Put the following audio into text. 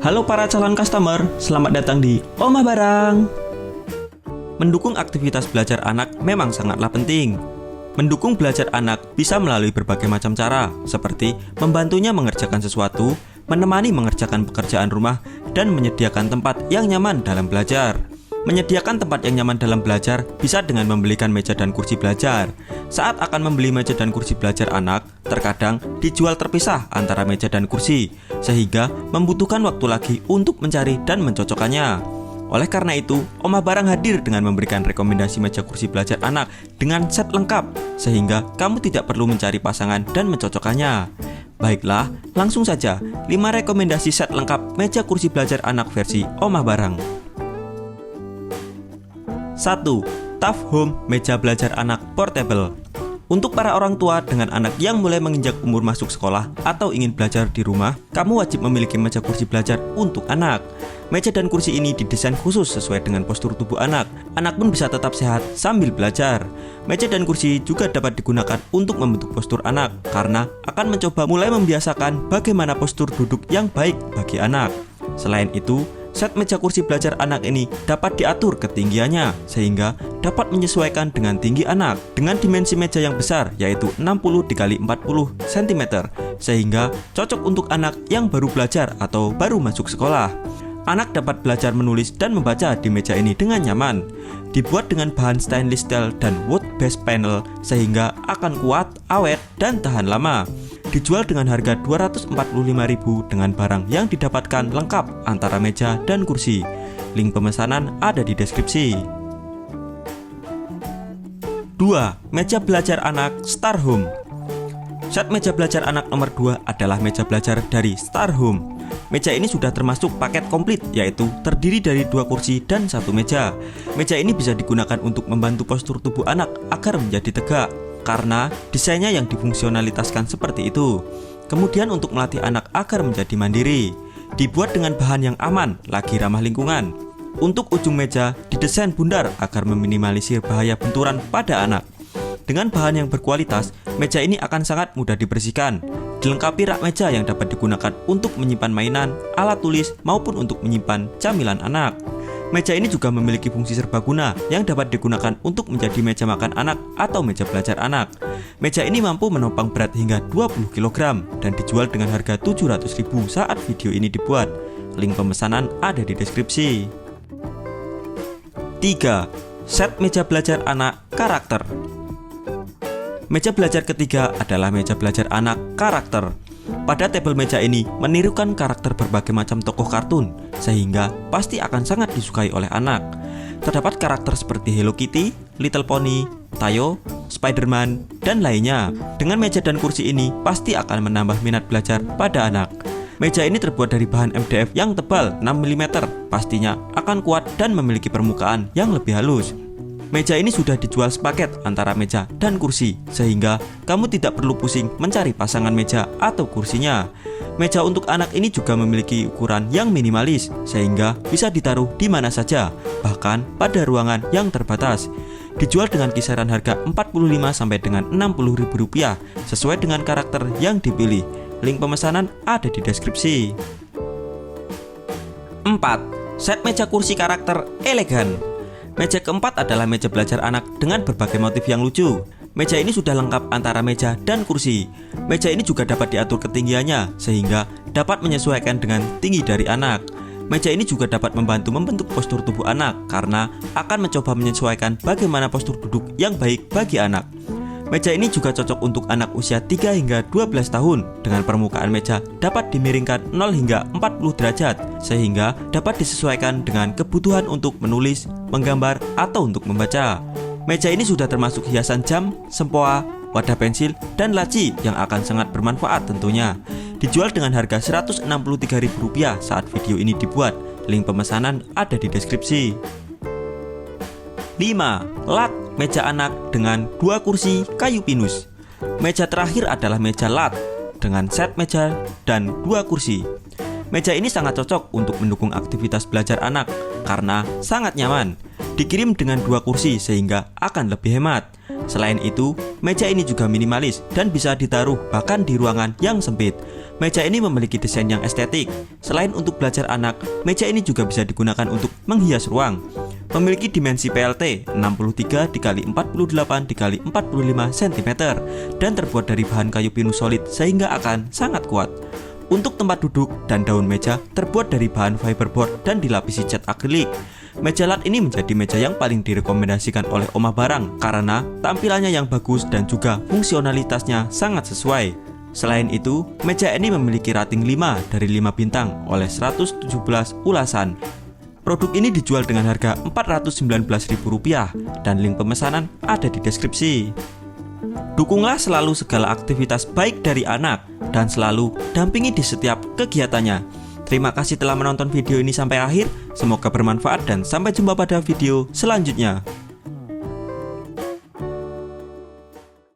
Halo para calon customer, selamat datang di Omah Barang. Mendukung aktivitas belajar anak memang sangatlah penting. Mendukung belajar anak bisa melalui berbagai macam cara, seperti membantunya mengerjakan sesuatu, menemani mengerjakan pekerjaan rumah, dan menyediakan tempat yang nyaman dalam belajar. Menyediakan tempat yang nyaman dalam belajar bisa dengan membelikan meja dan kursi belajar. Saat akan membeli meja dan kursi belajar anak, terkadang dijual terpisah antara meja dan kursi, sehingga membutuhkan waktu lagi untuk mencari dan mencocokkannya. Oleh karena itu, Omah Barang hadir dengan memberikan rekomendasi meja kursi belajar anak dengan set lengkap, sehingga kamu tidak perlu mencari pasangan dan mencocokkannya. Baiklah, langsung saja 5 rekomendasi set lengkap meja kursi belajar anak versi Omah Barang. 1. Tough Home Meja Belajar Anak Portable. Untuk para orang tua dengan anak yang mulai menginjak umur masuk sekolah atau ingin belajar di rumah, kamu wajib memiliki meja kursi belajar untuk anak. Meja dan kursi ini didesain khusus sesuai dengan postur tubuh anak. Anak pun bisa tetap sehat sambil belajar. Meja dan kursi juga dapat digunakan untuk membentuk postur anak, karena akan mencoba mulai membiasakan bagaimana postur duduk yang baik bagi anak. Selain itu, set meja kursi belajar anak ini dapat diatur ketinggiannya, sehingga dapat menyesuaikan dengan tinggi anak. Dengan dimensi meja yang besar, yaitu 60 x 40 cm, sehingga cocok untuk anak yang baru belajar atau baru masuk sekolah. Anak dapat belajar menulis dan membaca di meja ini dengan nyaman. Dibuat dengan bahan stainless steel dan wood base panel, sehingga akan kuat, awet, dan tahan lama. Dijual dengan harga Rp245.000 dengan barang yang didapatkan lengkap antara meja dan kursi. Link pemesanan ada di deskripsi. 2. Meja belajar anak Star Home. Set meja belajar anak nomor 2 adalah meja belajar dari Star Home. Meja ini sudah termasuk paket komplit, yaitu terdiri dari 2 kursi dan 1 meja. Meja ini bisa digunakan untuk membantu postur tubuh anak agar menjadi tegak, karena desainnya yang difungsionalitaskan seperti itu. Kemudian untuk melatih anak agar menjadi mandiri, dibuat dengan bahan yang aman, lagi ramah lingkungan. Untuk ujung meja didesain bundar agar meminimalisir bahaya benturan pada anak. Dengan bahan yang berkualitas, meja ini akan sangat mudah dibersihkan. Dilengkapi rak meja yang dapat digunakan untuk menyimpan mainan, alat tulis, maupun untuk menyimpan camilan anak. Meja ini juga memiliki fungsi serbaguna yang dapat digunakan untuk menjadi meja makan anak atau meja belajar anak. Meja ini mampu menopang berat hingga 20 kg dan dijual dengan harga Rp700.000 saat video ini dibuat. Link pemesanan ada di deskripsi. 3. Set meja belajar anak karakter. Meja belajar ketiga adalah meja belajar anak karakter. Pada tabel meja ini menirukan karakter berbagai macam tokoh kartun, sehingga pasti akan sangat disukai oleh anak. Terdapat karakter seperti Hello Kitty, Little Pony, Tayo, Spider-Man, dan lainnya. Dengan meja dan kursi ini pasti akan menambah minat belajar pada anak. Meja ini terbuat dari bahan MDF yang tebal 6 mm, pastinya akan kuat dan memiliki permukaan yang lebih halus. Meja ini sudah dijual sepaket antara meja dan kursi, sehingga kamu tidak perlu pusing mencari pasangan meja atau kursinya. Meja untuk anak ini juga memiliki ukuran yang minimalis, sehingga bisa ditaruh di mana saja, bahkan pada ruangan yang terbatas. Dijual dengan kisaran harga Rp45 sampai dengan Rp60.000 sesuai dengan karakter yang dipilih. Link pemesanan ada di deskripsi. 4. Set meja kursi karakter elegan. Meja keempat adalah meja belajar anak dengan berbagai motif yang lucu. Meja ini sudah lengkap antara meja dan kursi. Meja ini juga dapat diatur ketinggiannya, sehingga dapat menyesuaikan dengan tinggi dari anak. Meja ini juga dapat membantu membentuk postur tubuh anak, karena akan mencoba menyesuaikan bagaimana postur duduk yang baik bagi anak. Meja ini juga cocok untuk anak usia 3 hingga 12 tahun. Dengan permukaan meja dapat dimiringkan 0 hingga 40 derajat, sehingga dapat disesuaikan dengan kebutuhan untuk menulis, menggambar, atau untuk membaca. Meja ini sudah termasuk hiasan jam, sempoa, wadah pensil, dan laci yang akan sangat bermanfaat tentunya. Dijual dengan harga Rp163.000 saat video ini dibuat. Link pemesanan ada di deskripsi. 5. Lat meja anak dengan 2 kursi kayu pinus. Meja terakhir adalah meja lat dengan set meja dan 2 kursi. Meja ini sangat cocok untuk mendukung aktivitas belajar anak karena sangat nyaman. Dikirim dengan 2 kursi sehingga akan lebih hemat. Selain itu, meja ini juga minimalis dan bisa ditaruh bahkan di ruangan yang sempit. Meja ini memiliki desain yang estetik. Selain untuk belajar anak, meja ini juga bisa digunakan untuk menghias ruang. Memiliki dimensi PLT 63 x 48 x 45 cm dan terbuat dari bahan kayu pinus solid sehingga akan sangat kuat. Untuk tempat duduk dan daun meja terbuat dari bahan fiberboard dan dilapisi cat akrilik. Meja lat ini menjadi meja yang paling direkomendasikan oleh Oma Barang karena tampilannya yang bagus dan juga fungsionalitasnya sangat sesuai. Selain itu, meja ini memiliki rating 5 dari 5 bintang oleh 117 ulasan. Produk ini dijual dengan harga Rp419.000 dan link pemesanan ada di deskripsi. Dukunglah selalu segala aktivitas baik dari anak dan selalu dampingi di setiap kegiatannya. Terima kasih telah menonton video ini sampai akhir. Semoga bermanfaat dan sampai jumpa pada video selanjutnya.